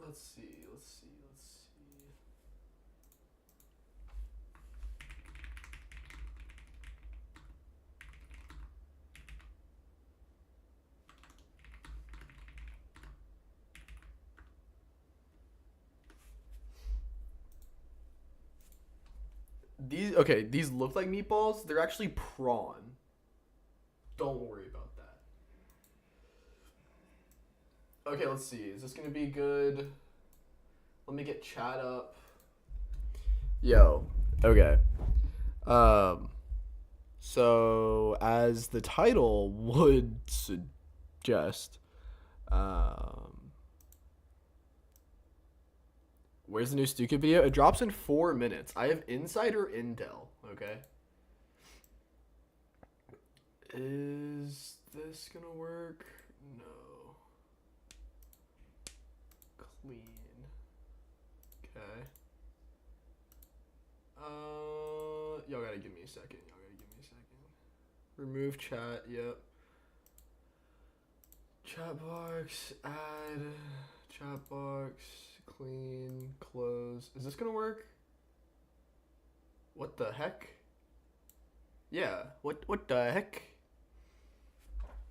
Let's see. Let's see. Let's see. These look like meatballs. They're actually prawn. Don't worry about that. Okay, let's see. Is this gonna be good? Let me get chat up. Yo. Okay. So as the title would suggest, where's the new Stucube video? It drops in 4 minutes. I have insider intel. Okay. Is this gonna work? No. Clean. Okay. Y'all gotta give me a second. Remove chat. Yep. Chat box. Add. Chat box. Clean. Close. Is this gonna work? What the heck? Yeah. What the heck?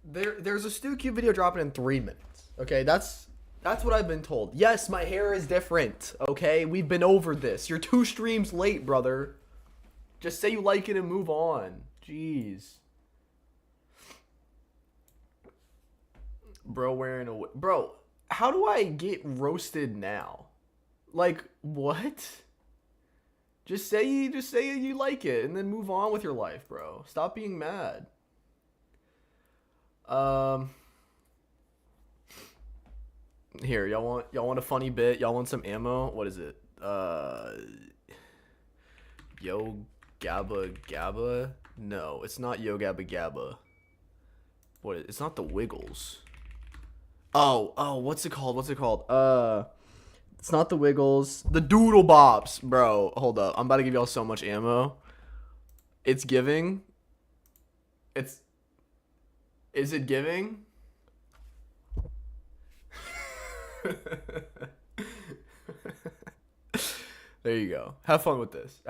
There's a Stucube video dropping in 3 minutes. Okay, that's what I've been told. Yes, my hair is different. Okay, we've been over this. You're 2 streams late, brother. Just say you like it and move on. Jeez. Bro wearing a bro. How do I get roasted now? Like what? Just say you like it and then move on with your life, bro. Stop being mad. Here, y'all want a funny bit? Y'all want some ammo? What is it? Yo Gabba Gabba? No, it's not Yo Gabba Gabba. What? It's not the Wiggles. Oh, what's it called? It's not the Wiggles. The Doodle Bops, bro. Hold up, I'm about to give y'all so much ammo. It's giving. Is it giving? There you go. Have fun with this.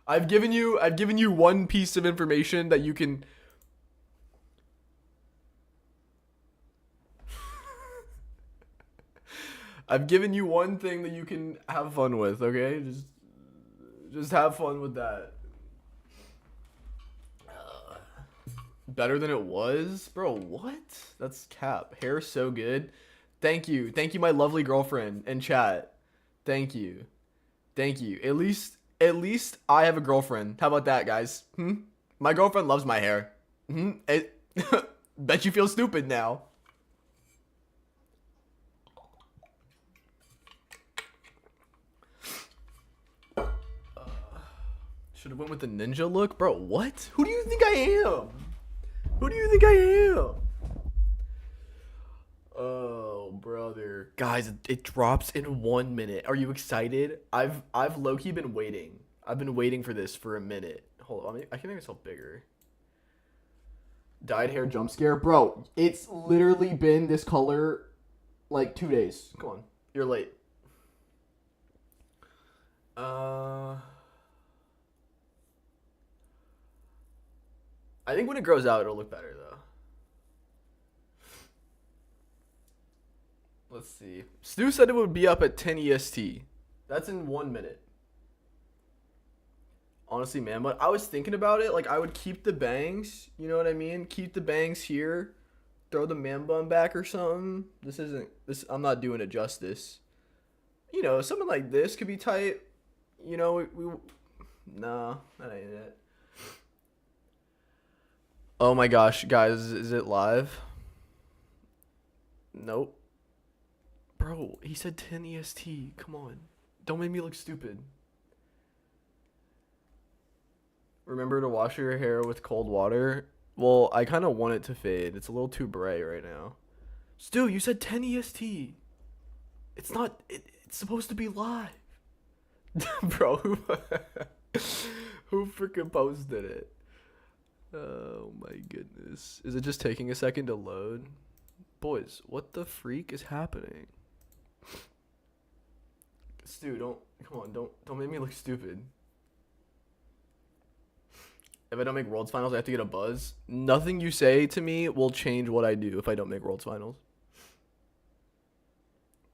I've given you one piece of information that you can. I've given you one thing that you can have fun with. Okay, just have fun with that. Better than it was, bro. What? That's cap. Hair so good. Thank you, my lovely girlfriend in chat. Thank you. At least I have a girlfriend. How about that, guys? My girlfriend loves my hair. Bet you feel stupid now. Should have went with the ninja look, bro. What? Who do you think I am? Oh, brother. Guys, it drops in 1 minute. Are you excited? I've low-key been waiting. I've been waiting for this for a minute. Hold on, I can make myself bigger. Dyed hair jump scare. Bro, it's literally been this color like 2 days. Come on. You're late. I think when it grows out, it'll look better, though. Let's see. Stu said it would be up at 10 EST. That's in 1 minute. Honestly, man, but I was thinking about it. Like, I would keep the bangs. You know what I mean? Keep the bangs here. Throw the man bun back or something. I'm not doing it justice. You know, something like this could be tight. You know, nah, that ain't it. Oh my gosh, guys, is it live? Nope. Bro, he said 10 EST. Come on. Don't make me look stupid. Remember to wash your hair with cold water? Well, I kind of want it to fade. It's a little too bright right now. Stu, you said 10 EST. It's not... It's supposed to be live. Bro, who freaking posted it? Oh my goodness. Is it just taking a second to load? Boys, what the freak is happening? Stu, don't make me look stupid. If I don't make Worlds Finals, I have to get a buzz. Nothing you say to me will change what I do if I don't make Worlds Finals.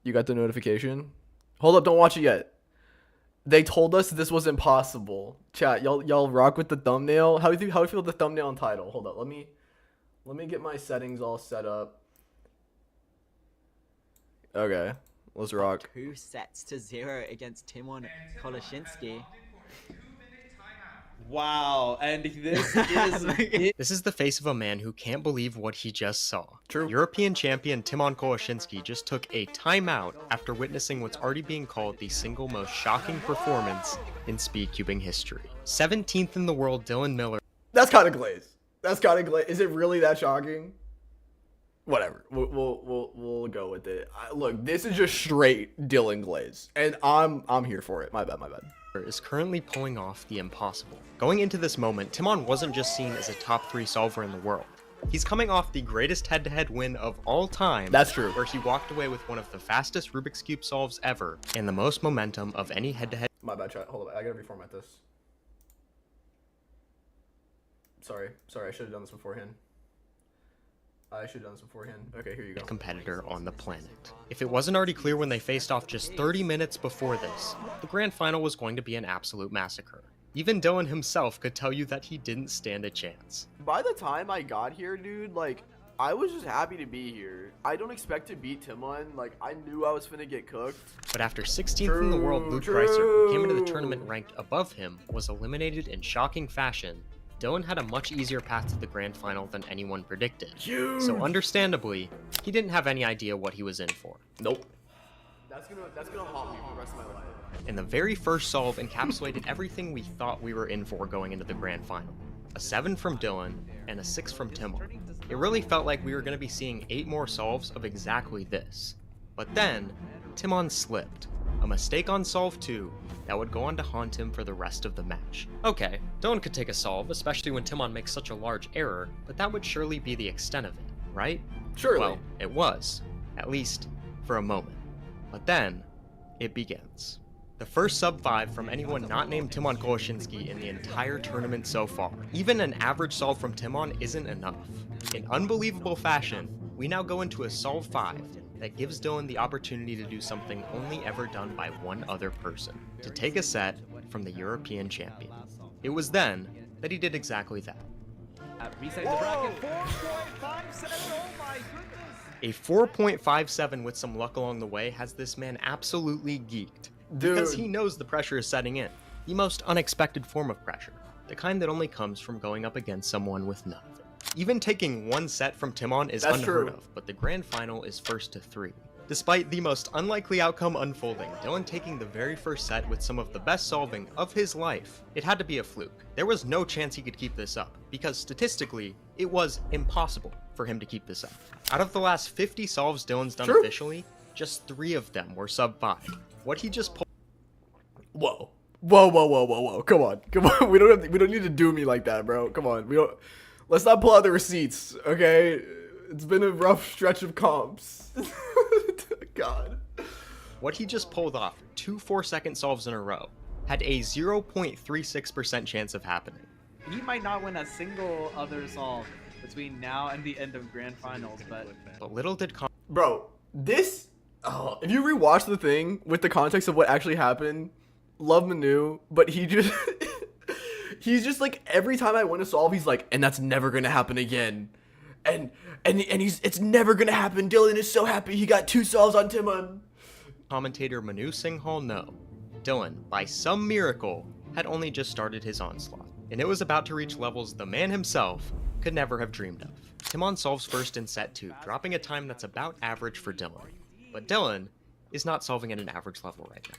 You got the notification? Hold up, don't watch it yet. They told us this was impossible. Chat, y'all rock with the thumbnail. How do you feel with the thumbnail and title? Hold up, let me get my settings all set up. Okay, let's rock. 2-0 against Timon Koloshinsky. Wow, and this is This is the face of a man who can't believe what he just saw. True. European champion Timon Koloshinsky just took a timeout after witnessing what's already being called the single most shocking performance in speedcubing history. 17th in the world, Dylan Miller. That's kind of Glaze. That's kind of Glaze. Is it really that shocking? Whatever. We'll go with it. Look, this is just straight Dylan Glaze, and I'm here for it. My bad. Is currently pulling off the impossible. Going into this moment, Timon wasn't just seen as a top 3 solver in the world. He's coming off the greatest head-to-head win of all time. That's true. Where he walked away with one of the fastest Rubik's Cube solves ever, and the most momentum of any head-to-head. My bad, chat. Hold on. I gotta reformat this. Sorry. I should have done this beforehand. Okay, here you go. Competitor on the planet. If it wasn't already clear when they faced off just 30 minutes before this, the grand final was going to be an absolute massacre. Even Dylan himself could tell you that he didn't stand a chance. By the time I got here, dude, like, I was just happy to be here. I don't expect to beat Timon. Like, I knew I was finna get cooked. But after 16th in the world, Luke Reiser, who came into the tournament ranked above him, was eliminated in shocking fashion. Dylan had a much easier path to the grand final than anyone predicted. Huge. So understandably, he didn't have any idea what he was in for. Nope. That's gonna haunt me for the rest of my life. And the very first solve encapsulated everything we thought we were in for going into the grand final. A 7 from Dylan, and a 6 from Timon. It really felt like we were going to be seeing 8 more solves of exactly this. But then, Timon slipped. A mistake on solve 2 that would go on to haunt him for the rest of the match. Okay, Dylan could take a solve, especially when Timon makes such a large error, but that would surely be the extent of it, right? Surely. Well, it was. At least, for a moment. But then, it begins. The first sub 5 from anyone not named Timon Koloshinsky in the entire tournament so far. Even an average solve from Timon isn't enough. In unbelievable fashion, we now go into a solve 5 that gives Dylan the opportunity to do something only ever done by one other person, to take a set from the European champion. It was then that he did exactly that. resetting the bracket. 4.57. Oh my goodness. A 4.57 with some luck along the way has this man absolutely geeked. Dude. Because he knows the pressure is setting in. The most unexpected form of pressure. The kind that only comes from going up against someone with none of it. Even taking one set from Timon is That's unheard true. of, but the grand final is first to 3. Despite the most unlikely outcome unfolding, Dylan taking the very first set with some of the best solving of his life, it had to be a fluke. There was no chance he could keep this up, because statistically, it was impossible for him to keep this up. Out of the last 50 solves Dylan's done True. officially, just 3 of them were sub 5. What he just pulled. Whoa. Come on. We don't need to do me like that, bro. Come on. Let's not pull out the receipts, okay? It's been a rough stretch of comps. God. What he just pulled off, 2 4-second solves in a row, had a 0.36% chance of happening. He might not win a single other solve between now and the end of grand finals, but little did Bro, this... Oh, if you rewatch the thing with the context of what actually happened, love Manu, but he just... he's just like, every time I win a solve, he's like, and that's never gonna happen again. And it's never gonna happen. Dylan is so happy he got 2 solves on Timon. Commentator Manu Singhal no. Dylan, by some miracle, had only just started his onslaught, and it was about to reach levels the man himself could never have dreamed of. Timon solves first in set 2, dropping a time that's about average for Dylan. But Dylan is not solving at an average level right now.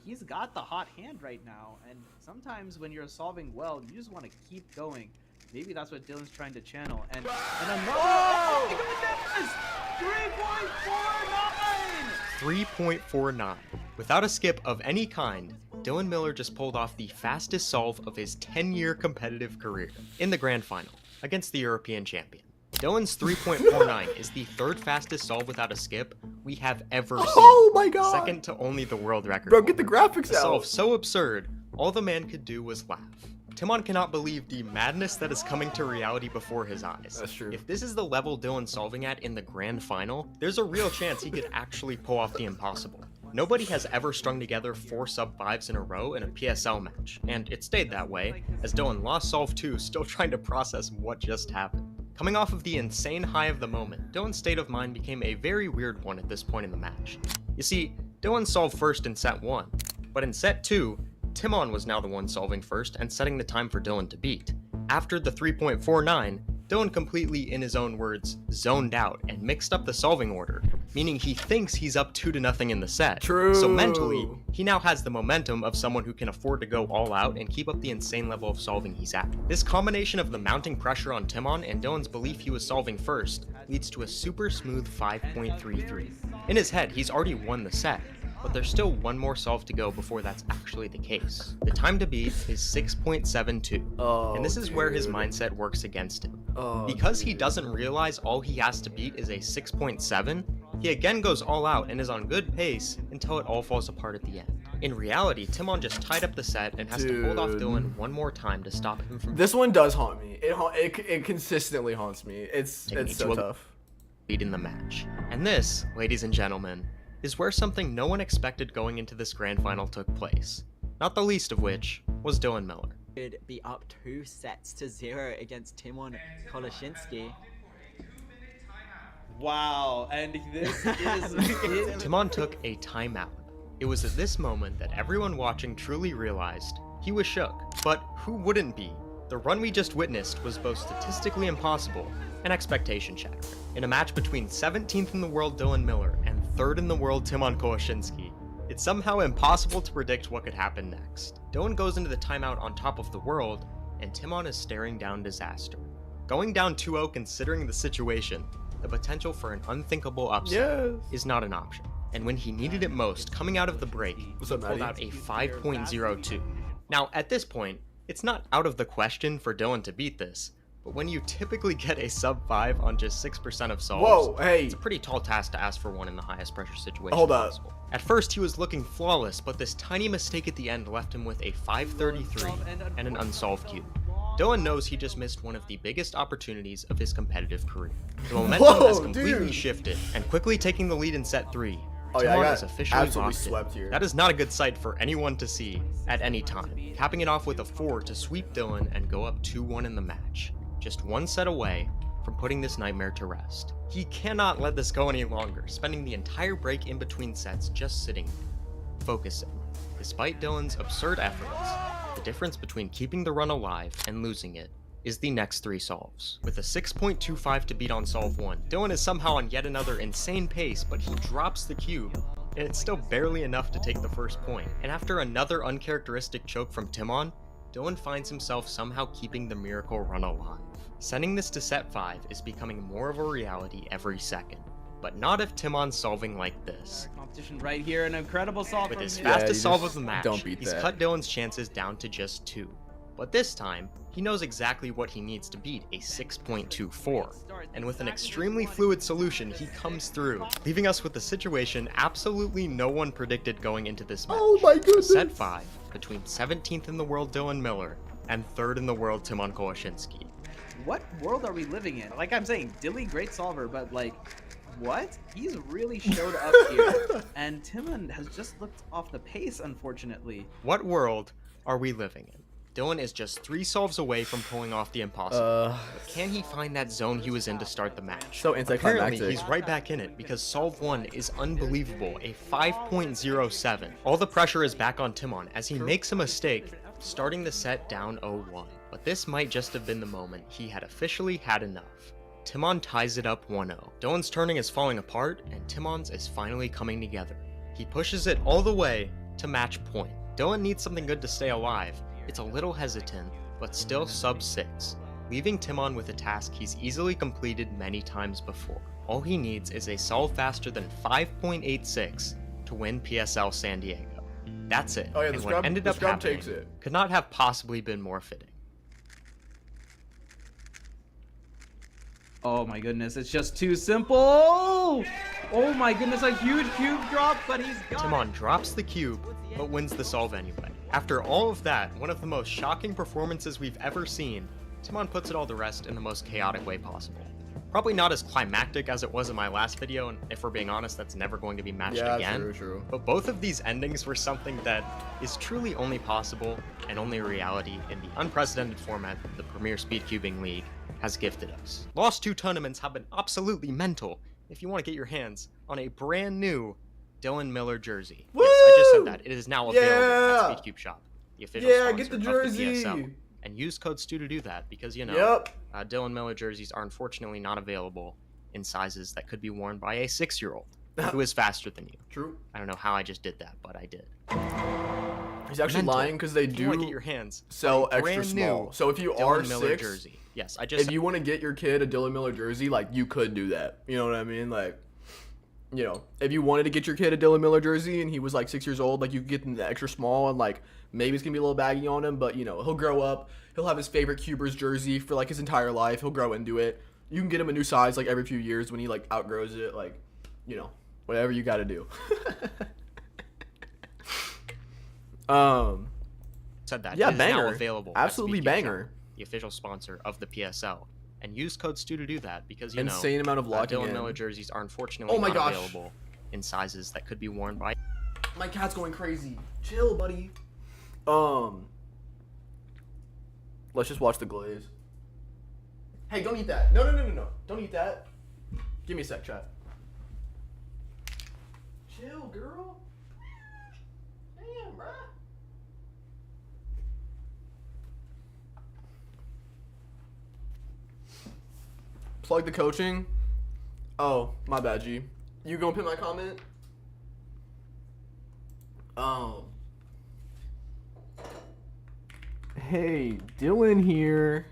he's got the hot hand right now, and sometimes when you're solving well, you just want to keep going. Maybe that's what Dylan's trying to channel. And another. Oh my goodness! 3.49! 3.49. Without a skip of any kind, Dylan Miller just pulled off the fastest solve of his 10-year competitive career in the grand final against the European champion. Dylan's 3.49 is the third fastest solve without a skip we have ever seen. Oh my god! Second to only the world record. Bro, get the graphics A out. solve so absurd, all the man could do was laugh. Timon cannot believe the madness that is coming to reality before his eyes. That's true. If this is the level Dylan's solving at in the grand final, there's a real chance he could actually pull off the impossible. Nobody has ever strung together 4 sub-5s in a row in a PSL match, and it stayed that way, as Dylan lost solve 2, still trying to process what just happened. Coming off of the insane high of the moment, Dylan's state of mind became a very weird one at this point in the match. You see, Dylan solved first in set 1, but in set 2, Timon was now the one solving first and setting the time for Dylan to beat. After the 3.49, Dylan completely, in his own words, zoned out and mixed up the solving order, meaning he thinks he's up 2-0 in the set. True. So mentally, he now has the momentum of someone who can afford to go all out and keep up the insane level of solving he's at. This combination of the mounting pressure on Timon and Dylan's belief he was solving first leads to a super smooth 5.33. In his head, he's already won the set, but there's still one more solve to go before that's actually the case. The time to beat is 6.72, and this is where his mindset works against him. Because he doesn't realize all he has to beat is a 6.7, he again goes all out and is on good pace until it all falls apart at the end. In reality, Timon just tied up the set and has to hold off Dylan one more time to stop him from This one does haunt me. It consistently haunts me. It's so tough. Lead in the match. And this, ladies and gentlemen, is where something no one expected going into this grand final took place. Not the least of which was Dylan Miller. Could be up 2-0 against Timon Koloshinsky. Wow, and this is Timon took a timeout. It was at this moment that everyone watching truly realized he was shook. But who wouldn't be? The run we just witnessed was both statistically impossible and expectation shattering. In a match between 17th in the world Dylan Miller and 3rd in the world Timon Koloshinsky, it's somehow impossible to predict what could happen next. Dylan goes into the timeout on top of the world, and Timon is staring down disaster. Going down 2-0 considering the situation, the potential for an unthinkable upset is not an option. And when he needed it most, coming out of the break, he pulled out a 5.02. Now, at this point, it's not out of the question for Dylan to beat this, but when you typically get a sub-5 on just 6% of solves, it's a pretty tall task to ask for one in the highest pressure situation possible. At first, he was looking flawless, but this tiny mistake at the end left him with a 5.33 and an unsolved cube. Dylan knows he just missed one of the biggest opportunities of his competitive career. The momentum has completely shifted, and quickly taking the lead in set 3, Timon is officially lost it. That is not a good sight for anyone to see at any time, capping it off with a 4 to sweep Dylan and go up 2-1 in the match. Just one set away from putting this nightmare to rest. He cannot let this go any longer, spending the entire break in between sets just sitting, focusing. Despite Dylan's absurd efforts, the difference between keeping the run alive and losing it is the next 3 solves. With a 6.25 to beat on solve 1, Dylan is somehow on yet another insane pace, but he drops the cube, and it's still barely enough to take the first point. And after another uncharacteristic choke from Timon, Dylan finds himself somehow keeping the miracle run alive. Sending this to set 5 is becoming more of a reality every second, but not if Timon's solving like this. competition right here, an incredible solve With from his him. fastest solve of the match, he's that. cut Dylan's chances down to just 2. But this time, he knows exactly what he needs to beat a 6.24. And with an extremely fluid solution, he comes through, leaving us with a situation absolutely no one predicted going into this match. Oh my goodness! Set 5, between 17th in the world Dylan Miller and 3rd in the world Timon Koloshinsky. What world are we living in? Like I'm saying, Dilly, great solver, but like, what? He's really showed up here. And Timon has just looked off the pace, unfortunately. What world are we living in? Dylan is just 3 solves away from pulling off the impossible. But can he find that zone he was in to start the match? So Apparently, anticlimactic. he's right back in it because solve 1 is unbelievable, a 5.07. All the pressure is back on Timon as he makes a mistake, starting the set down 0-1. But this might just have been the moment he had officially had enough. Timon ties it up 1-0. Dylan's turning is falling apart, and Timon's is finally coming together. He pushes it all the way to match point. Dylan needs something good to stay alive. It's a little hesitant, but still sub 6, leaving Timon with a task he's easily completed many times before. All he needs is a solve faster than 5.86 to win PSL San Diego. That's it, Oh yeah, and the what scrub, ended the up scrub happening takes it. could not have possibly been more fitting. Oh my goodness, it's just too simple. Oh my goodness, a huge cube drop, but he's got Timon drops the cube, but wins the solve anyway. After all of that, one of the most shocking performances we've ever seen, Timon puts it all to rest in the most chaotic way possible. Probably not as climactic as it was in my last video, and if we're being honest, that's never going to be matched again. True. But both of these endings were something that is truly only possible and only a reality in the unprecedented format that the Premier Speedcubing League has gifted us. Lost 2 tournaments have been absolutely mental if you want to get your hands on a brand new Dylan Miller jersey. Woo! Yes, I just said that. It is now available Yeah! at Speedcube Shop, the official Yeah, get sponsor the jersey! of the PSL. And use code STU to do that because, you know, Yep. Dylan Miller jerseys are unfortunately not available in sizes that could be worn by a 6-year-old who is faster than you. True. I don't know how I just did that, but I did. He's actually Mental. lying because they If you want to get do your hands sell on a extra brand small. new So if you are Dylan Miller 6, jersey, yes, I just if you want to get your kid a Dylan Miller jersey, like, you could do that. You know what I mean? Like, you know, if you wanted to get your kid a Dylan Miller jersey and he was like 6 years old, like, you could get them the extra small and like maybe it's gonna be a little baggy on him, but you know, he'll grow up. He'll have his favorite Cubers jersey for like his entire life. He'll grow into it. You can get him a new size like every few years when he like outgrows it. Like, you know, whatever you got to do. said that. Yeah, It is now banger. available at Absolutely Speedcube banger. Shop, the official sponsor of the PSL. And use code STU to do that because, you Insane amount of know, locking Dylan in. Miller jerseys are unfortunately Oh my not gosh. available in sizes that could be worn by... My cat's going crazy. Chill, buddy. Let's just watch the Glaze. Hey, don't eat that. No. Don't eat that. Give me a sec, chat. Chill, girl. Damn, bruh. Plug the coaching. Oh, my bad, G. You gonna pin my comment? Hey, Dylan here.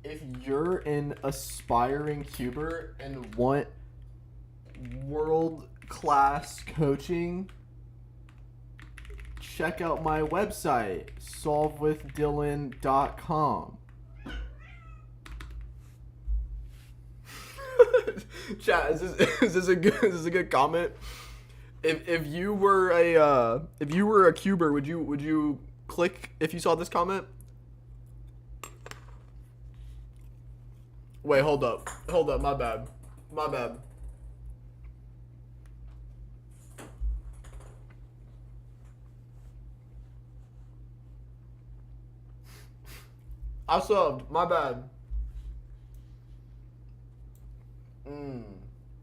If you're an aspiring cuber and want world-class coaching, check out my website, solvewithdylan.com. Chat, is this a good comment? If you were a cuber, would you click if you saw this comment? Wait, hold up, my bad. I subbed, my bad.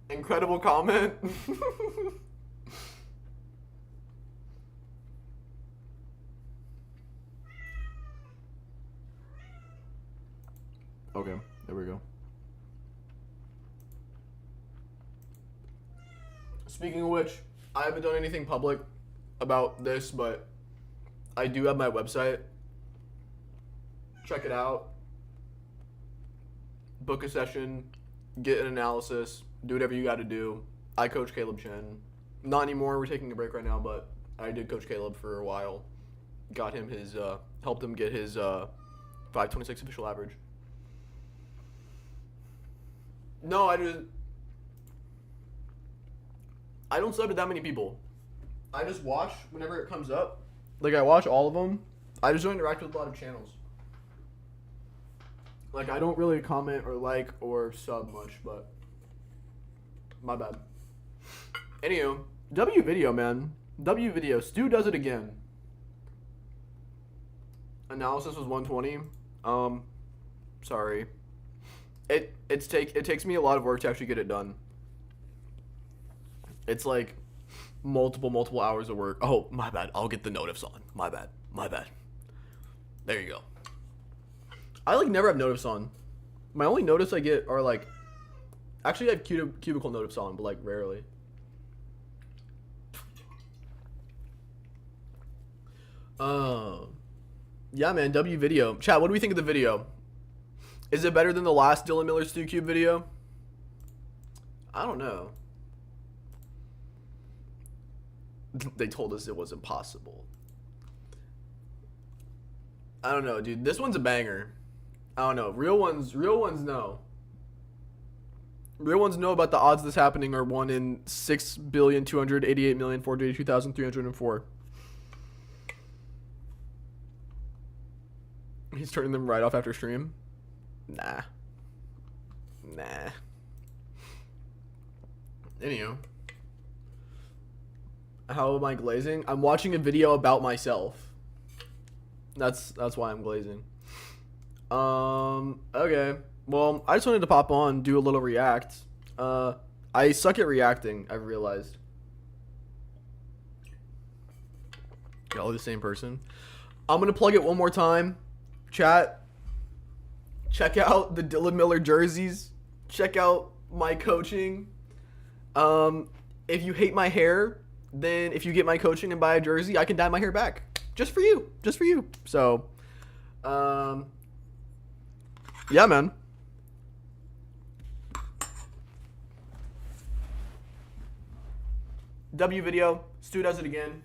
Incredible comment. Okay, there we go. Speaking of which, I haven't done anything public about this, but I do have my website. Check it out. Book a session, get an analysis, do whatever you got to do. I coach Caleb Chen. Not anymore, we're taking a break right now, but I did coach Caleb for a while. Got him his, helped him get his 526 official average. No, I don't sub to that many people. I just watch whenever it comes up. Like, I watch all of them. I just don't interact with a lot of channels. Like, I don't really comment or like or sub much, but my bad. Anywho, W video, man. W video. Stu does it again. Analysis was 120. Sorry. It takes me a lot of work to actually get it done. It's like multiple hours of work. Oh, my bad. I'll get the notifs on. My bad. There you go. I like never have notifs on. My only notifs I get are like, actually I have cubicle notifs on, but like rarely. Yeah, man. W video. Chat, what do we think of the video? Is it better than the last Dylan Miller Stucube video? I don't know. They told us it was impossible. I don't know, dude. This one's a banger. I don't know. Real ones know. Real ones know about the odds of this happening are 1 in 6,288,482,304. He's turning them right off after stream? Nah. Anywho. How am I glazing? I'm watching a video about myself. That's why I'm glazing. Okay. Well, I just wanted to pop on, do a little react. I suck at reacting, I've realized. Y'all the same person. I'm gonna plug it one more time. Chat. Check out the Dylan Miller jerseys. Check out my coaching. If you hate my hair, then if you get my coaching and buy a jersey, I can dye my hair back. Just for you. Just for you. So, yeah, man. W video. Stu does it again.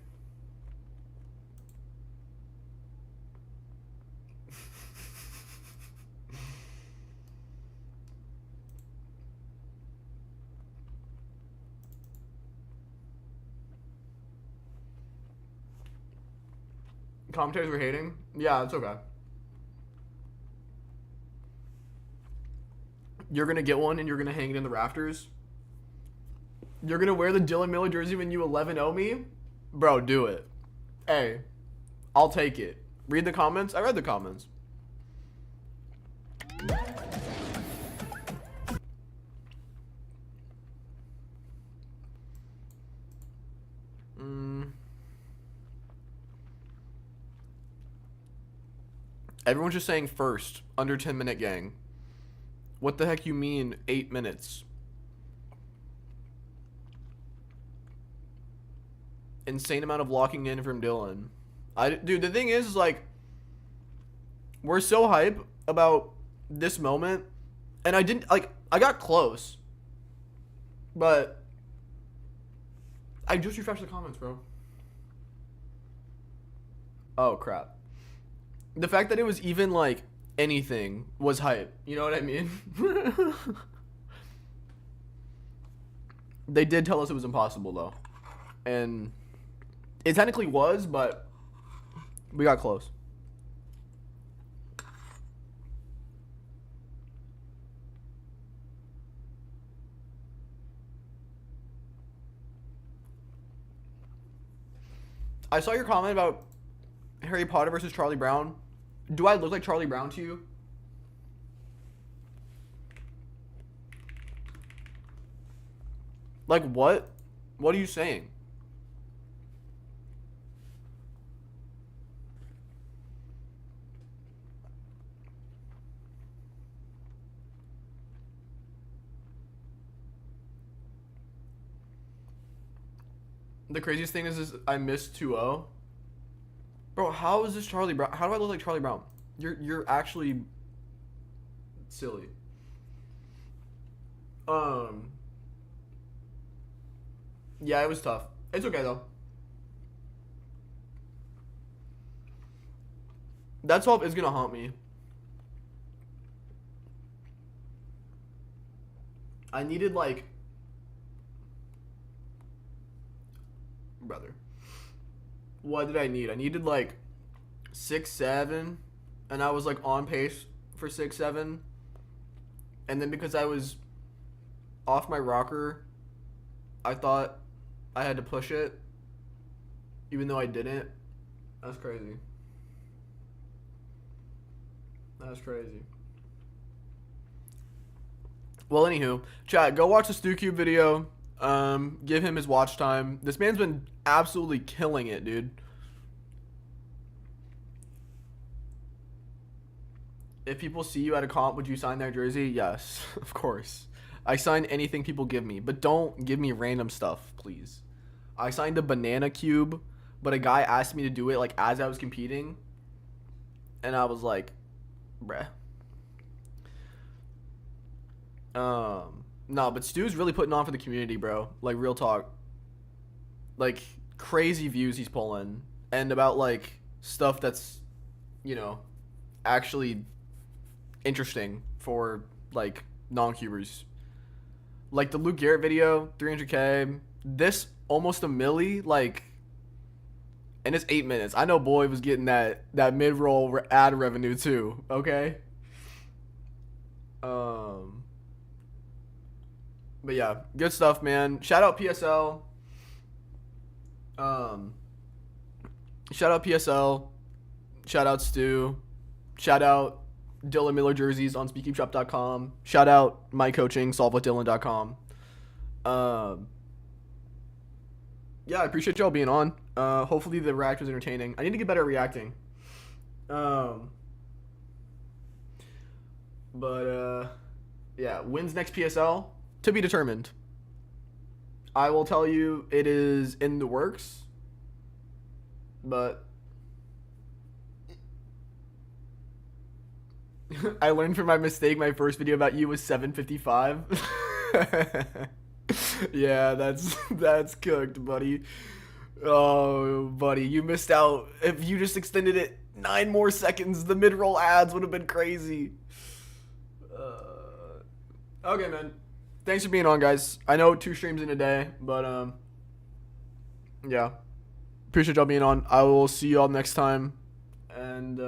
Commentators were hating? Yeah, it's okay. You're gonna get one and you're gonna hang it in the rafters? You're gonna wear the Dylan Miller jersey when you 11-0 me? Bro, do it. Hey, I'll take it. Read the comments? I read the comments. Everyone's just saying first, under 10-minute gang. What the heck you mean 8 minutes? Insane amount of locking in from Dylan. Dude, the thing is like, we're so hype about this moment, and I got close, but I just refreshed the comments, bro. Oh, crap. The fact that it was even, like, anything was hype. You know what I mean? They did tell us it was impossible, though. And it technically was, but we got close. I saw your comment about Harry Potter versus Charlie Brown. Do I look like Charlie Brown to you? Like what? What are you saying? The craziest thing is I missed 2-0. Bro, how is this Charlie Brown? How do I look like Charlie Brown? You're actually silly. Yeah, it was tough. It's okay though. That swap is gonna haunt me. I needed like, brother. What did I need? I needed like 6-7, and I was like on pace for 6-7, and then because I was off my rocker, I thought I had to push it, even though I didn't. That's crazy. That's crazy. Well, anywho, chat, go watch the Stucube video. Give him his watch time. This man's been absolutely killing it, dude. If people see you at a comp, would you sign their jersey? Yes, of course. I sign anything people give me, but don't give me random stuff, please. I signed a banana cube, but a guy asked me to do it like as I was competing, and I was like, bruh. No, but Stu's really putting on for the community, bro. Like, real talk. Like, crazy views he's pulling. And about, like, stuff that's you know, actually interesting for like non-cubers. Like the Luke Garrett video, 300K. This almost a milli, like, and it's 8 minutes. I know Boy was getting that mid-roll ad revenue too. Okay. But yeah, good stuff, man. Shout out PSL. Shout out PSL. Shout out Stu. Shout out Dylan Miller jerseys on speakeepshop.com. Shout out my coaching, solvewithdylan.com. Yeah, I appreciate y'all being on. Hopefully the react was entertaining. I need to get better at reacting. Yeah, wins next PSL to be determined. I will tell you it is in the works, but I learned from my mistake. My first video about you was 7:55. Yeah, that's cooked, buddy. Oh, buddy, you missed out. If you just extended it 9 more seconds, the mid-roll ads would have been crazy. Okay, man. Thanks for being on, guys. I know 2 streams in a day, but yeah. Appreciate y'all being on. I will see y'all next time. And